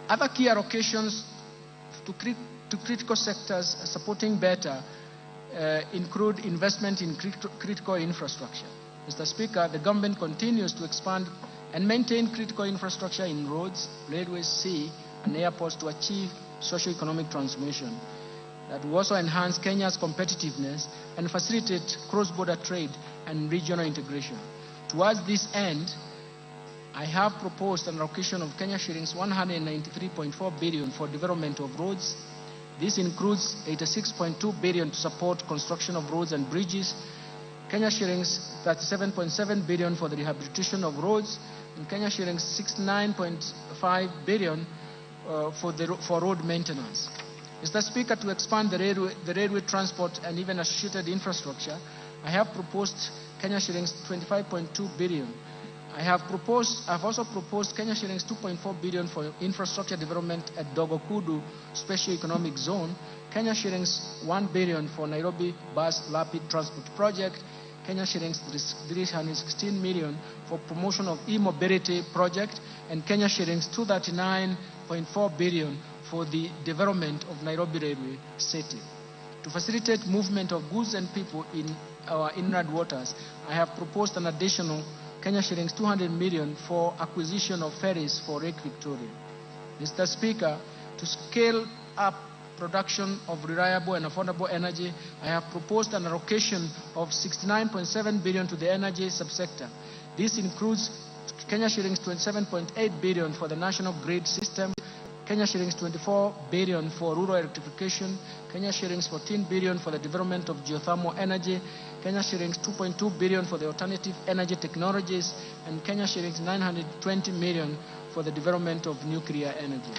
Other key allocations to critical sectors supporting better include investment in critical infrastructure. Mr. Speaker, the government continues to expand and maintain critical infrastructure in roads, railways, sea, and airports to achieve socio-economic transformation that will also enhance Kenya's competitiveness and facilitate cross-border trade and regional integration. Towards this end, I have proposed an allocation of Kenya shillings 193.4 billion for development of roads. This includes 86.2 billion to support construction of roads and bridges, Kenya shillings 37.7 billion for the rehabilitation of roads, and Kenya shillings 69.5 billion for road maintenance. Mr. Speaker, to expand the railway transport and even associated infrastructure, I have proposed Kenya shillings 25.2 billion. I have also proposed Kenya shillings 2.4 billion for infrastructure development at Dogokudu Special Economic Zone, Kenya shillings 1 billion for Nairobi Bus Rapid Transport Project, Kenya shillings 316 million for promotion of e-mobility project, and Kenya shillings 239.4 billion for the development of Nairobi Railway City. To facilitate movement of goods and people in our inland waters, I have proposed an additional Kenya shillings 200 million for acquisition of ferries for Lake Victoria. Mr. Speaker, to scale up production of reliable and affordable energy, I have proposed an allocation of 69.7 billion to the energy subsector. This includes Kenya shillings 27.8 billion for the national grid system, Kenya shillings 24 billion for rural electrification, Kenya shillings 14 billion for the development of geothermal energy, Kenya shillings 2.2 billion for the alternative energy technologies, and Kenya shillings 920 million for the development of nuclear energy.